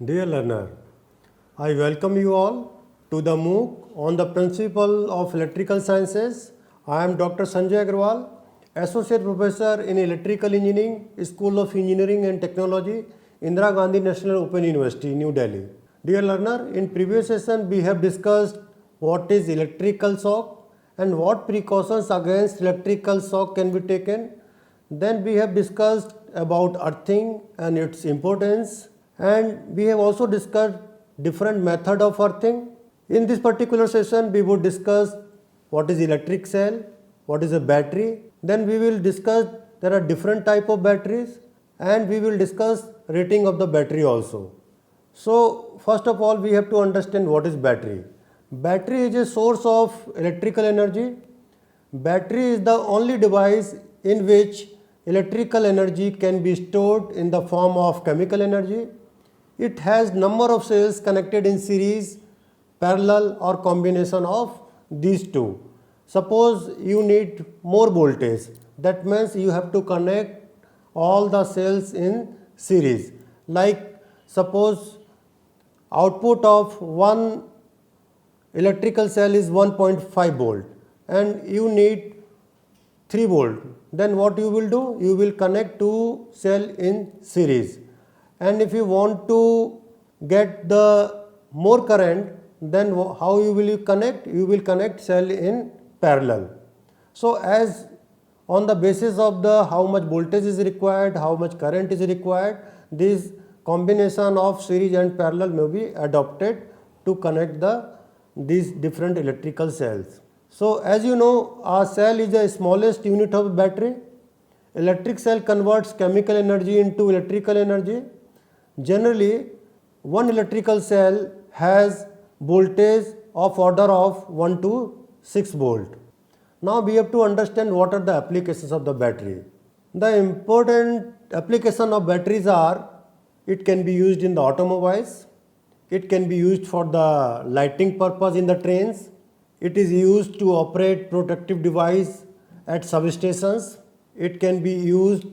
Dear learner, I welcome you all to the MOOC on the principle of electrical sciences. I am Dr. Sanjay Agrawal, Associate Professor in Electrical Engineering, School of Engineering and Technology, Indira Gandhi National Open University, New Delhi. Dear learner, in previous session we have discussed what is electrical shock and what precautions against electrical shock can be taken. Then we have discussed about earthing and its importance, and we have also discussed different method of earthing. In this particular session we would discuss what is electric cell, what is a battery, then we will discuss there are different type of batteries, and we will discuss rating of the battery also. So first of all we have to understand what is battery. Battery is a source of electrical energy. Battery is the only device in which electrical energy can be stored in the form of chemical energy. It has number of cells connected in series, parallel or combination of these two. Suppose you need more voltage, that means you have to connect all the cells in series. Like suppose output of one electrical cell is 1.5 volt and you need 3 volt, then what you will do? You will connect two cell in series, and if you want to get the more current, then how you will connect? You will connect cell in parallel. So as on the basis of the how much voltage is required, how much current is required, this combination of series and parallel may be adopted to connect these different electrical cells. So as you know, a cell is the smallest unit of battery. Electric cell converts chemical energy into electrical energy. Generally, one electrical cell has voltage of order of 1 to 6 volt. Now we have to understand what are the applications of the battery. The important application of batteries are, it can be used in the automobiles, it can be used for the lighting purpose in the trains, it is used to operate protective device at substations, it can be used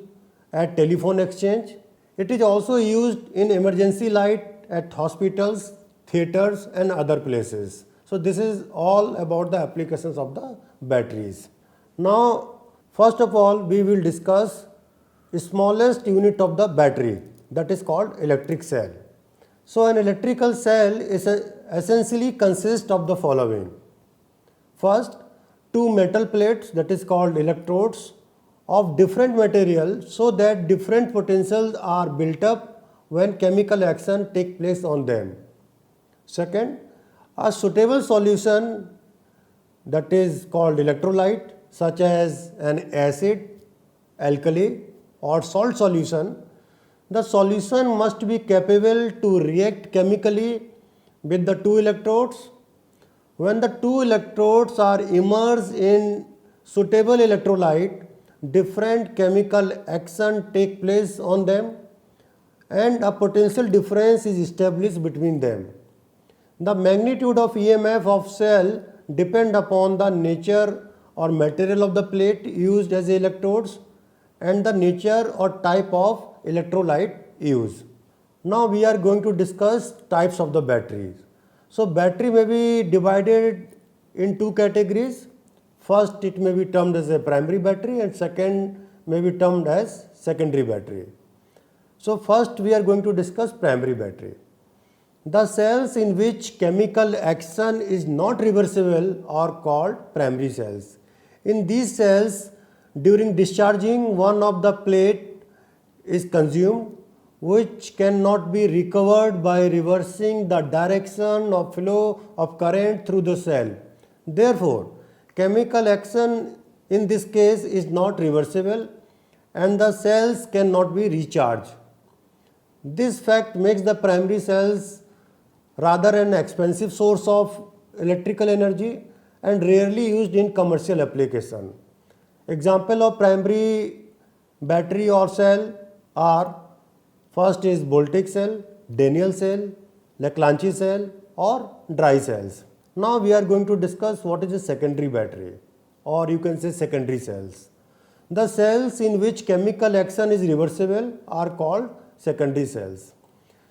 at telephone exchange, it is also used in emergency light at hospitals, theaters and other places. So this is all about the applications of the batteries. Now first of all we will discuss the smallest unit of the battery, that is called electric cell. So an electrical cell is essentially consists of the following. First, two metal plates, that is called electrodes, of different material so that different potentials are built up when chemical action take place on them. Second, a suitable solution, that is called electrolyte, such as an acid, alkali or salt solution. The solution must be capable to react chemically with the two electrodes. When the two electrodes are immersed in suitable electrolyte, different chemical action take place on them and a potential difference is established between them. The magnitude of EMF of cell depend upon the nature or material of the plate used as electrodes and the nature or type of electrolyte used. Now we are going to discuss types of the batteries. So battery may be divided in two categories. First, it may be termed as a primary battery and second may be termed as secondary battery. So first we are going to discuss primary battery. The cells in which chemical action is not reversible are called primary cells. In these cells, during discharging, one of the plate is consumed, which cannot be recovered by reversing the direction of flow of current through the cell. Therefore, chemical action in this case is not reversible and the cells cannot be recharged. This fact makes the primary cells rather an expensive source of electrical energy and rarely used in commercial application. Example of primary battery or cell are, first is Voltaic cell, Daniell cell, Leclanché cell or dry cells. Now we are going to discuss what is a secondary battery, or you can say secondary cells. The cells in which chemical action is reversible are called secondary cells.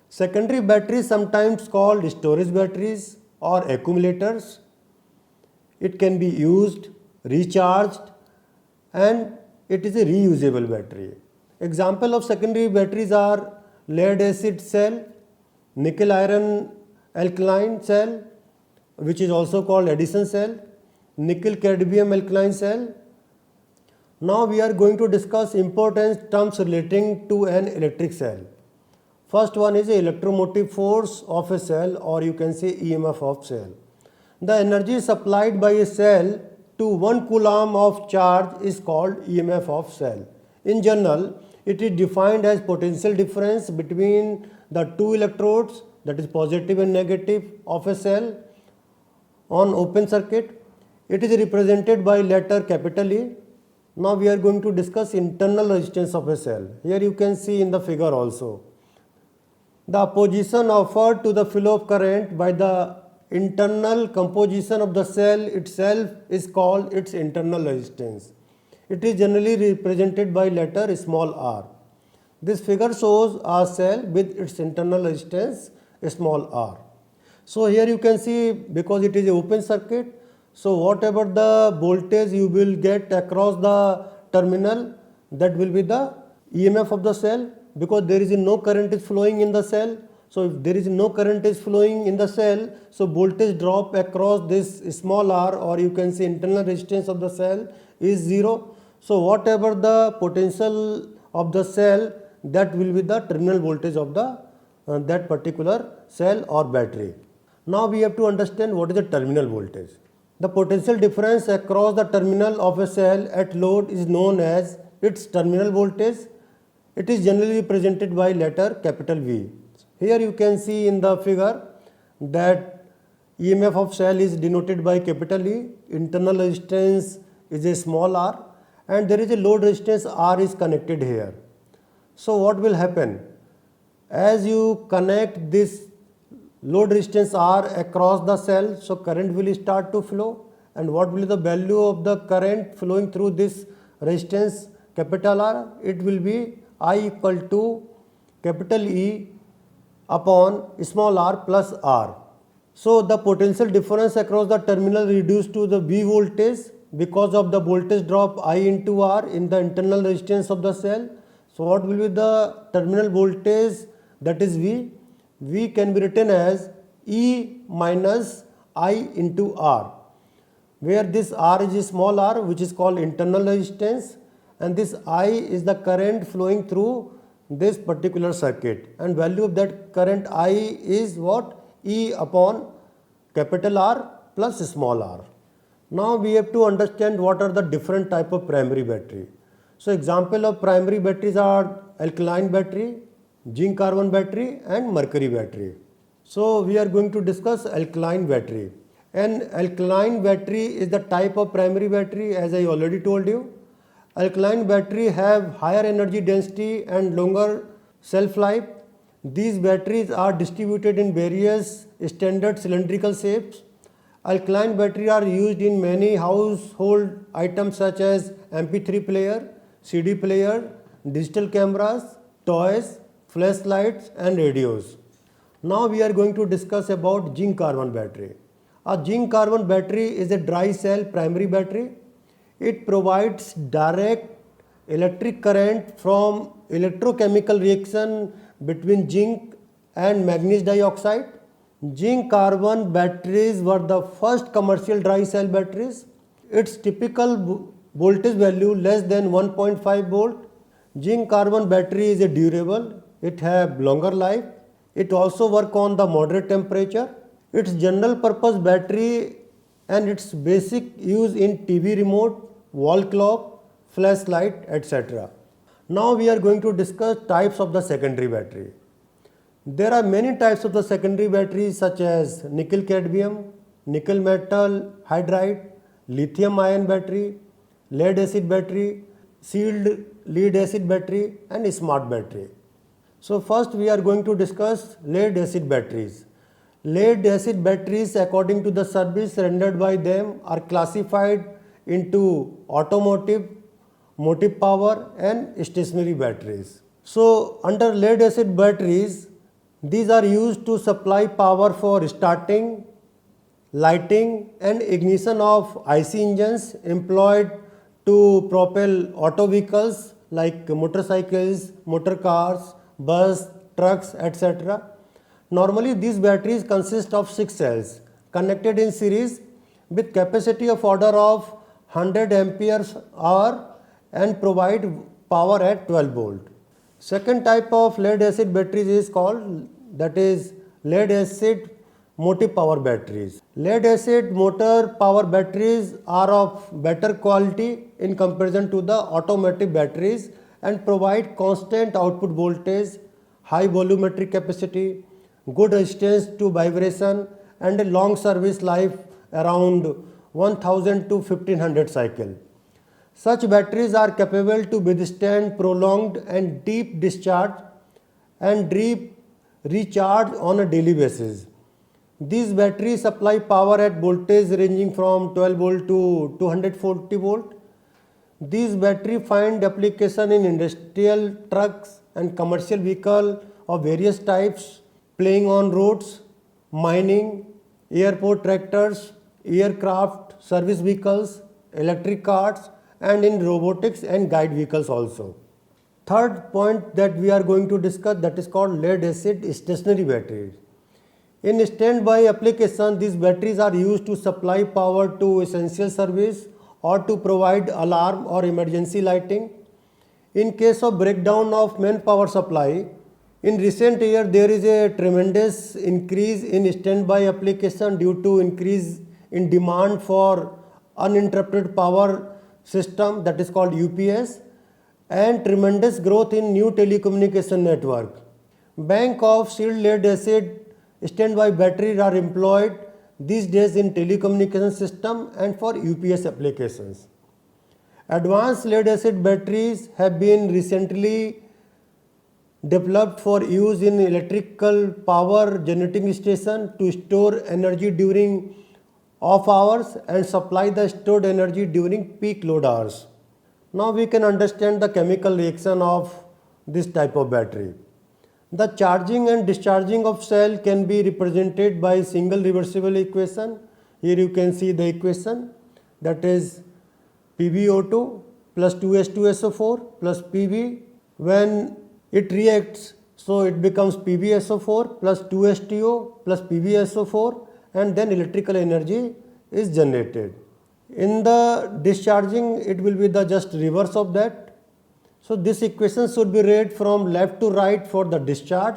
Secondary batteries sometimes called storage batteries or accumulators. It can be used, recharged, and it is a reusable battery. Example of secondary batteries are lead acid cell, nickel iron alkaline cell, which is also called Edison cell, nickel cadmium alkaline cell. Now we are going to discuss important terms relating to an electric cell. First one is the electromotive force of a cell, or you can say EMF of cell. The energy supplied by a cell to 1 coulomb of charge is called EMF of cell. In general, it is defined as potential difference between the two electrodes, that is positive and negative, of a cell on open circuit. It is represented by letter capital E. Now we are going to discuss internal resistance of a cell. Here you can see in the figure also. The opposition offered to the flow of current by the internal composition of the cell itself is called its internal resistance. It is generally represented by letter small r. This figure shows a cell with its internal resistance small r. So here you can see, because it is an open circuit, so whatever the voltage you will get across the terminal, that will be the EMF of the cell, because there is no current is flowing in the cell. So if there is no current is flowing in the cell, so voltage drop across this small r, or you can say internal resistance of the cell, is 0. So whatever the potential of the cell, that will be the terminal voltage of the that particular cell or battery. Now we have to understand what is the terminal voltage. The potential difference across the terminal of a cell at load is known as its terminal voltage. It is generally represented by letter capital V. Here you can see in the figure that EMF of cell is denoted by capital E, internal resistance is a small r, and there is a load resistance R is connected here. So what will happen? As you connect this load resistance R across the cell, so current will start to flow, and what will be the value of the current flowing through this resistance capital R? It will be I equal to capital E upon small r plus R. So the potential difference across the terminal reduced to the V voltage because of the voltage drop I into R in the internal resistance of the cell. So what will be the terminal voltage, that is V? V can be written as E minus I into R, where this R is a small r, which is called internal resistance, and this I is the current flowing through this particular circuit, and value of that current I is what? E upon capital R plus small r. Now we have to understand what are the different type of primary battery. So example of primary batteries are alkaline battery, zinc carbon battery, and mercury battery. So we are going to discuss alkaline battery. An alkaline battery is the type of primary battery, as I already told you. Alkaline battery have higher energy density and longer shelf life. These batteries are distributed in various standard cylindrical shapes. Alkaline batteries are used in many household items such as MP3 player, CD player, digital cameras, toys, flashlights, and radios. Now we are going to discuss about zinc carbon battery. A zinc carbon battery is a dry cell primary battery. It provides direct electric current from electrochemical reaction between zinc and manganese dioxide. Zinc carbon batteries were the first commercial dry cell batteries. Its typical voltage value less than 1.5 volt. Zinc carbon battery is a durable. It have longer life. It also work on the moderate temperature. Its general purpose battery and its basic use in TV remote, wall clock, flashlight, etc. Now we are going to discuss types of the secondary battery. There are many types of the secondary batteries such as nickel cadmium, nickel metal hydride, lithium ion battery, lead acid battery, sealed lead acid battery, and smart battery. So first we are going to discuss lead acid batteries. Lead acid batteries, according to the service rendered by them, are classified into automotive, motive power, and stationary batteries. So under lead acid batteries, These are used to supply power for starting, lighting and ignition of IC engines employed to propel auto vehicles like motorcycles, motor cars, bus, trucks, etc. Normally these batteries consist of 6 cells connected in series with capacity of order of 100 amperes hour and provide power at 12 volt. Second type of lead acid batteries is called, that is, lead acid motive power batteries. Lead acid motor power batteries are of better quality in comparison to the automatic batteries and provide constant output voltage, high volumetric capacity, good resistance to vibration and a long service life around 1000 to 1500 cycle. Such batteries are capable to withstand prolonged and deep discharge and deep recharge on a daily basis. These batteries supply power at voltage ranging from 12 volt to 240 volt. These batteries find application in industrial trucks and commercial vehicles of various types, playing on roads, mining, airport tractors, aircraft, service vehicles, electric cars, and in robotics and guide vehicles also. Third point that we are going to discuss, that is called lead acid stationary batteries. In standby application, these batteries are used to supply power to essential service or to provide alarm or emergency lighting. In case of breakdown of main power supply, in recent years there is a tremendous increase in standby application due to increase in demand for uninterrupted power system, that is called UPS, and tremendous growth in new telecommunication network. Bank of sealed lead acid standby batteries are employed these days in telecommunication system and for UPS applications. Advanced lead acid batteries have been recently developed for use in electrical power generating station to store energy during off hours and supply the stored energy during peak load hours. Now we can understand the chemical reaction of this type of battery. The charging and discharging of cell can be represented by single reversible equation. Here you can see the equation, that is PbO2 plus 2H2SO4 plus Pb. When it reacts, so it becomes PbSO4 plus 2H2O plus PbSO4, and then electrical energy is generated. In the discharging, it will be the just reverse of that. So this equation should be read from left to right for the discharge,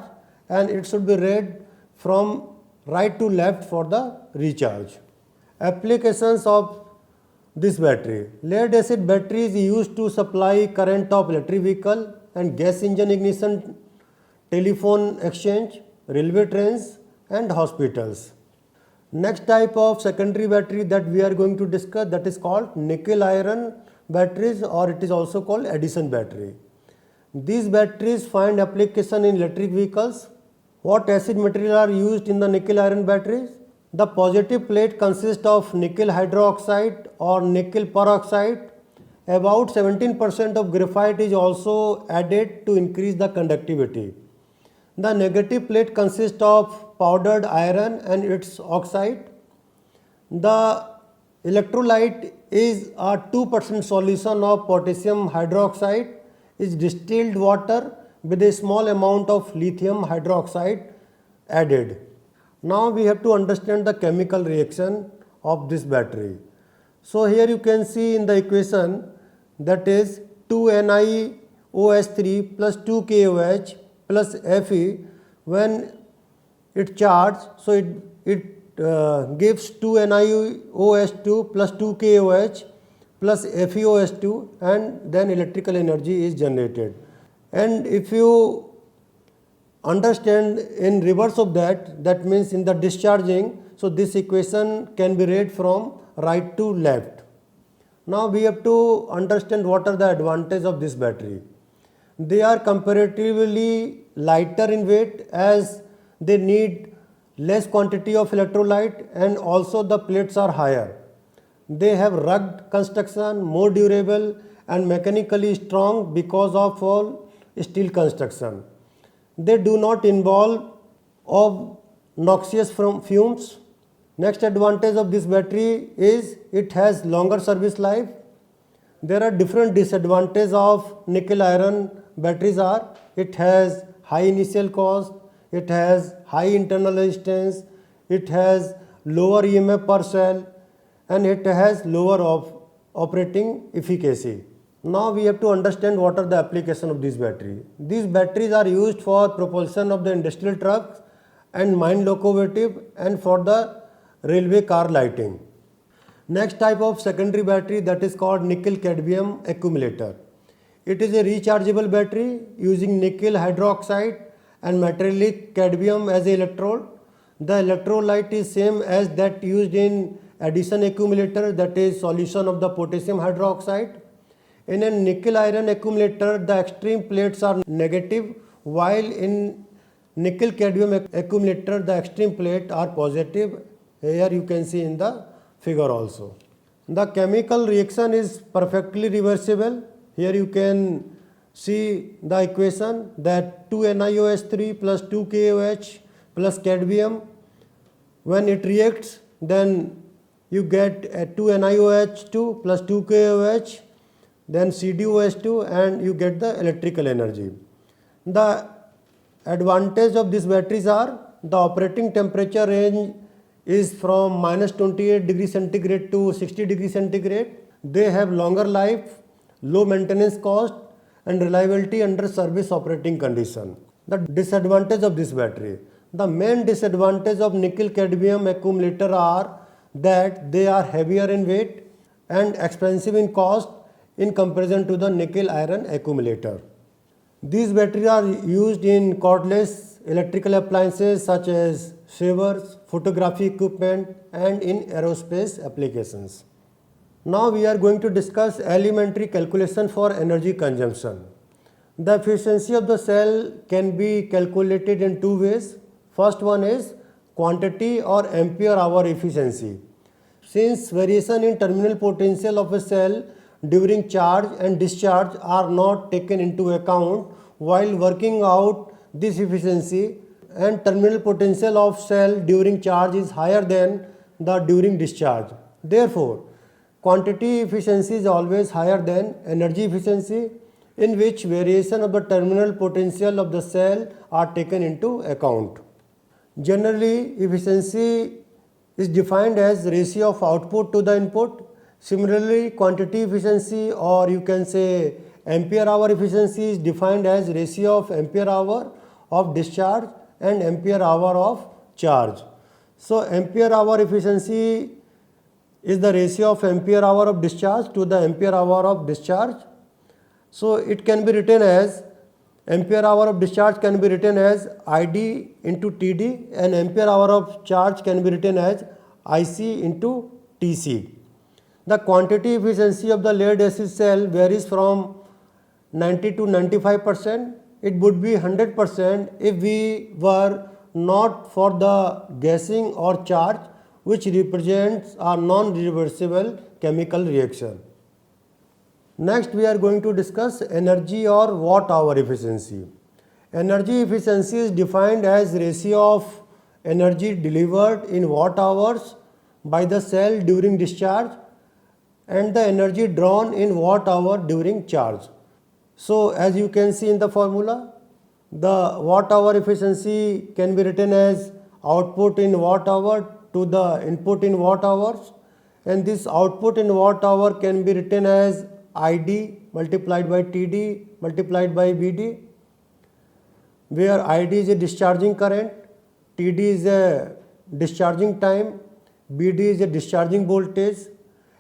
and it should be read from right to left for the recharge. Applications of this battery. Lead acid battery is used to supply current of electric vehicle and gas engine ignition, telephone exchange, railway trains and hospitals. Next type of secondary battery that we are going to discuss, that is called nickel iron batteries, or it is also called addition battery. These batteries find application in electric vehicles. What acid material are used in the nickel iron batteries? The positive plate consists of nickel hydroxide or nickel peroxide. About 17% of graphite is also added to increase the conductivity. The negative plate consists of powdered iron and its oxide. The electrolyte is a 2% solution of potassium hydroxide, is distilled water with a small amount of lithium hydroxide added. Now we have to understand the chemical reaction of this battery. So here you can see in the equation, that is 2NiOH3 plus 2KOH plus Fe. When it charged, so it gives 2NiOH2 plus 2KOH plus FeOH2, and then electrical energy is generated. And if you understand in reverse of that, that means in the discharging, so this equation can be read from right to left. Now we have to understand what are the advantages of this battery. They are comparatively lighter in weight as they need less quantity of electrolyte, and also the plates are higher. They have rugged construction, more durable and mechanically strong because of all steel construction. They do not involve of noxious fumes. Next advantage of this battery is it has longer service life. There are different disadvantages of nickel iron batteries are it has high initial cost, it has high internal resistance, it has lower EMF per cell, and it has lower operating efficacy. Now we have to understand what are the application of this battery. These batteries are used for propulsion of the industrial trucks and mine locomotive and for the railway car lighting. Next type of secondary battery, that is called nickel cadmium accumulator. It is a rechargeable battery using nickel hydroxide and metallic cadmium as a electrode. The electrolyte is same as that used in addition accumulator, that is solution of the potassium hydroxide. In a nickel iron accumulator, the extreme plates are negative, while in nickel cadmium accumulator the extreme plate are positive. Here you can see in the figure also. The chemical reaction is perfectly reversible. Here you can see the equation that 2NiOH3 plus 2KOH plus cadmium, when it reacts then you get 2NiOH2 plus 2KOH, then CdOH2, and you get the electrical energy. The advantage of these batteries are the operating temperature range is from minus 28 degrees centigrade to 60 degrees centigrade. They have longer life, low maintenance cost, and reliability under service operating condition. The disadvantage of this battery. The main disadvantage of nickel cadmium accumulator are that they are heavier in weight and expensive in cost in comparison to the nickel iron accumulator. These batteries are used in cordless electrical appliances such as shavers, photography equipment, and in aerospace applications. Now we are going to discuss elementary calculation for energy consumption. The efficiency of the cell can be calculated in two ways. First one is quantity or ampere hour efficiency. Since variation in terminal potential of a cell during charge and discharge are not taken into account while working out this efficiency, and terminal potential of cell during charge is higher than the during discharge. Therefore, quantity efficiency is always higher than energy efficiency, in which variation of the terminal potential of the cell are taken into account. Generally, efficiency is defined as ratio of output to the input. Similarly, quantity efficiency, or you can say ampere hour efficiency, is defined as ratio of ampere hour of discharge and ampere hour of charge. So, ampere hour efficiency is the ratio of ampere hour of discharge to the ampere hour of discharge. So, it can be written as ampere hour of discharge can be written as ID into TD, and ampere hour of charge can be written as IC into TC. The quantity efficiency of the lead acid cell varies from 90 to 95%. It would be 100% if we were not for the gassing or charge, which represents a non-reversible chemical reaction. Next, we are going to discuss energy or watt hour efficiency. Energy efficiency is defined as ratio of energy delivered in watt hours by the cell during discharge and the energy drawn in watt hour during charge. So, as you can see in the formula, the watt hour efficiency can be written as output in watt hour to the input in watt hours, and this output in watt hour can be written as ID multiplied by TD multiplied by BD, where ID is a discharging current, TD is a discharging time, BD is a discharging voltage,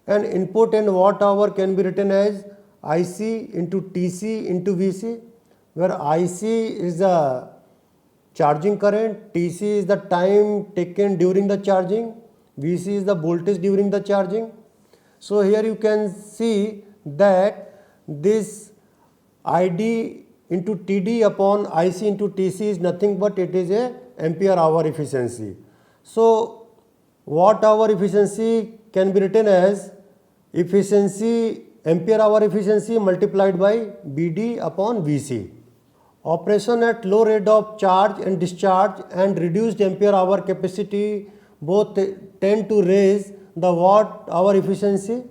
and input in watt hour can be written as IC into TC into VC, where IC is the charging current, TC is the time taken during the charging, VC is the voltage during the charging. So, here you can see that this ID into TD upon IC into TC is nothing but it is a ampere hour efficiency. So, watt hour efficiency can be written as efficiency ampere hour efficiency multiplied by BD upon VC. Operation at low rate of charge and discharge and reduced ampere hour capacity both tend to raise the watt hour efficiency.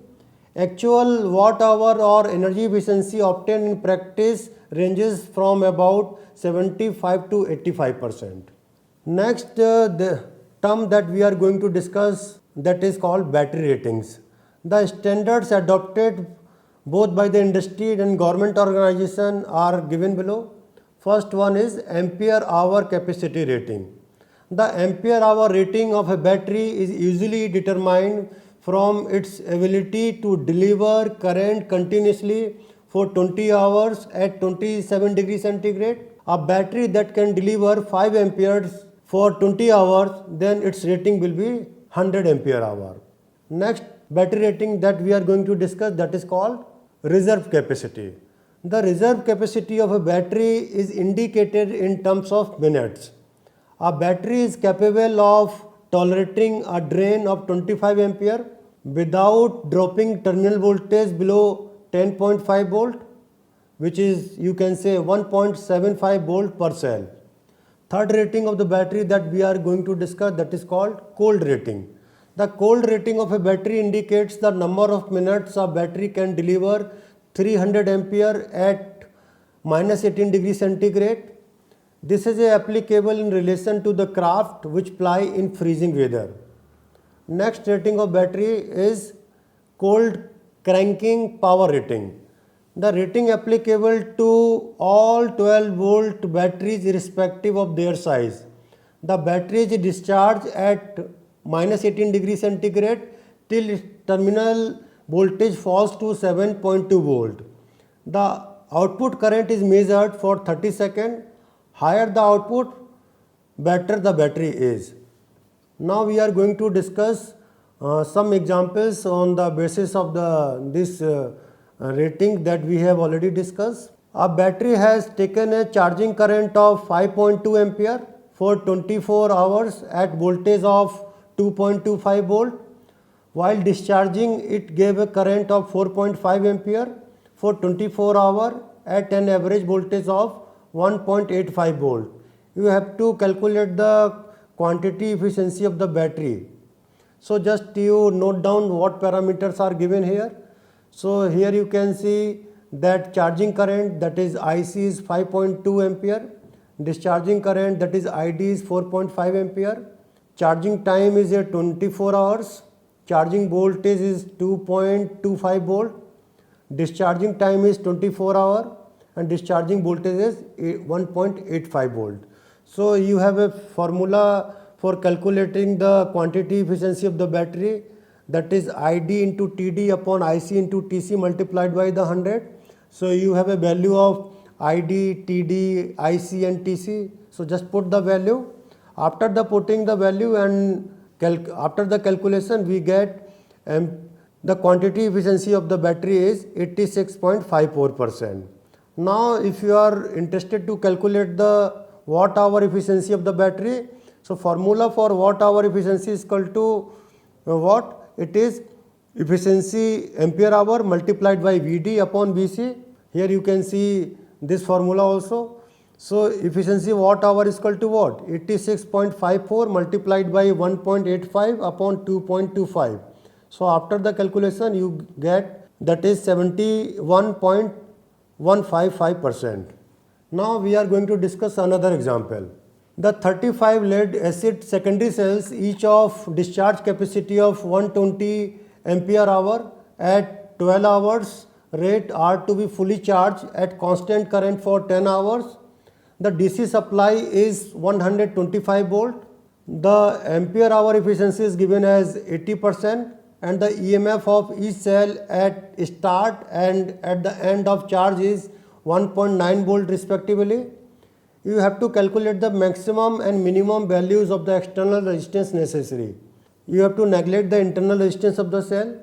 Actual watt hour or energy efficiency obtained in practice ranges from about 75 to 85%. Next, the term that we are going to discuss, that is called battery ratings. The standards adopted both by the industry and government organization are given below. First one is ampere hour capacity rating. The ampere hour rating of a battery is usually determined from its ability to deliver current continuously for 20 hours at 27 degrees centigrade. A battery that can deliver 5 amperes for 20 hours, then its rating will be 100 ampere hour. Next battery rating that we are going to discuss, that is called reserve capacity. The reserve capacity of a battery is indicated in terms of minutes. A battery is capable of tolerating a drain of 25 ampere without dropping terminal voltage below 10.5 volt, which is, you can say, 1.75 volt per cell. Third rating of the battery that we are going to discuss, that is called cold rating. The cold rating of a battery indicates the number of minutes a battery can deliver 300 ampere at minus 18 degrees centigrade. This is applicable in relation to the craft which ply in freezing weather. Next rating of battery is cold cranking power rating. The rating applicable to all 12 volt batteries irrespective of their size. The battery is discharged at minus 18 degrees centigrade till its terminal voltage falls to 7.2 volt. The output current is measured for 30 seconds. Higher the output, better the battery is. Now we are going to discuss some examples on the basis of this rating that we have already discussed. A battery has taken a charging current of 5.2 ampere for 24 hours at voltage of 2.25 volt. While discharging, it gave a current of 4.5 ampere for 24 hours at an average voltage of 1.85 volt. You have to calculate the quantity efficiency of the battery. So just you note down what parameters are given here. So here you can see that charging current, that is IC, is 5.2 ampere. Discharging current, that is ID, is 4.5 ampere. Charging time is 24 hours. Charging voltage is 2.25 volt. Discharging time is 24 hours and discharging voltage is 1.85 volt. So you have a formula for calculating the quantity efficiency of the battery, that is ID into TD upon IC into TC multiplied by the 100. So you have a value of ID, TD, IC and TC. So just put the value. After the putting the value and after the calculation, we get the quantity efficiency of the battery is 86.54%. Now if you are interested to calculate the watt hour efficiency of the battery, so formula for watt hour efficiency is equal to what? It is efficiency ampere hour multiplied by VD upon VC. Here you can see this formula also. So efficiency watt hour is equal to what? 86.54 multiplied by 1.85 upon 2.25. So after the calculation you get, that is 71.155%. Now we are going to discuss another example. The 35 lead acid secondary cells, each of discharge capacity of 120 ampere hour at 12 hours rate, are to be fully charged at constant current for 10 hours. The DC supply is 125 volt. The ampere hour efficiency is given as 80% and the EMF of each cell at start and at the end of charge is 1.9 volt respectively. You have to calculate the maximum and minimum values of the external resistance necessary. You have to neglect the internal resistance of the cell.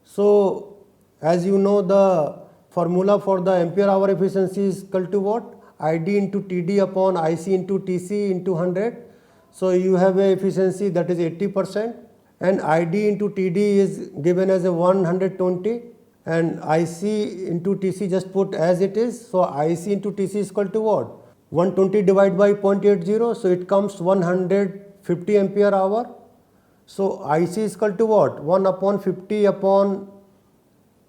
So as you know, the formula for the ampere hour efficiency is equal to what? ID into TD upon IC into TC into 100. So you have a efficiency that is 80% and ID into TD is given as a 120 and IC into TC just put as it is. So IC into TC is equal to what? 120 divided by 0.80, so it comes 150 ampere hour. So IC is equal to what? 1 upon 50 upon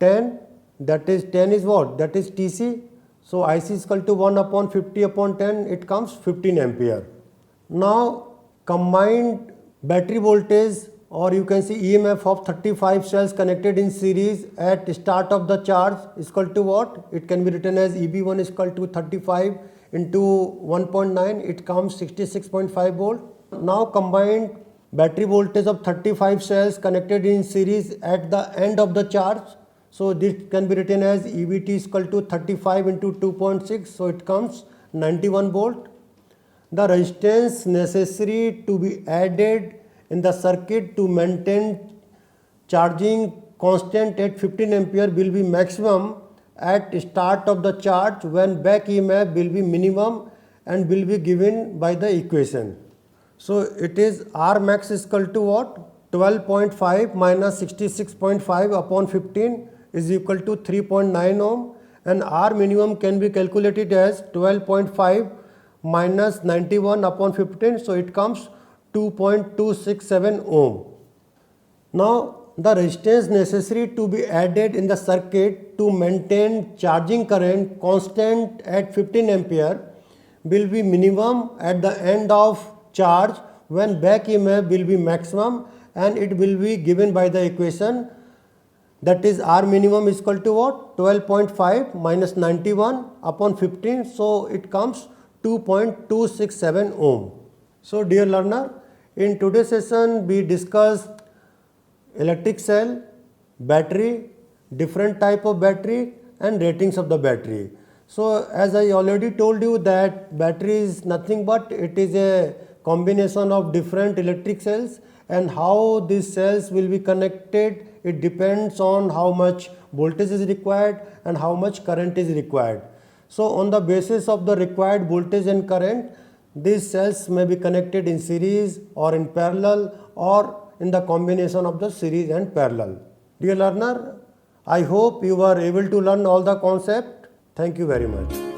10, that is 10 is what? That is TC. So IC is equal to 1 upon 50 upon 10, it comes 15 ampere. Now combined battery voltage, or you can see EMF of 35 cells connected in series at start of the charge is equal to what? It can be written as EB1 is equal to 35 into 1.9, it comes 66.5 volt. Now combined battery voltage of 35 cells connected in series at the end of the charge, so this can be written as EBT is equal to 35 into 2.6, so it comes 91 volt. The resistance necessary to be added in the circuit to maintain charging constant at 15 ampere will be maximum at start of the charge, when back EMF will be minimum and will be given by the equation. So it is R max is equal to what? 12.5 minus 66.5 upon 15 is equal to 3.9 ohm, and R minimum can be calculated as 12.5 minus 91 upon 15, so it comes 2.267 ohm. Now the resistance necessary to be added in the circuit to maintain charging current constant at 15 ampere will be minimum at the end of charge, when back EMF will be maximum, and it will be given by the equation, that is R minimum is equal to what? 12.5 minus 91 upon 15, so it comes 2.267 ohm. So dear learner, in today's session we discussed electric cell, battery, different type of battery and ratings of the battery. So as I already told you that battery is nothing but it is a combination of different electric cells, and how these cells will be connected, it depends on how much voltage is required and how much current is required. So on the basis of the required voltage and current, these cells may be connected in series or in parallel or in the combination of the series and parallel. Dear learner, I hope you were able to learn all the concept. Thank you very much.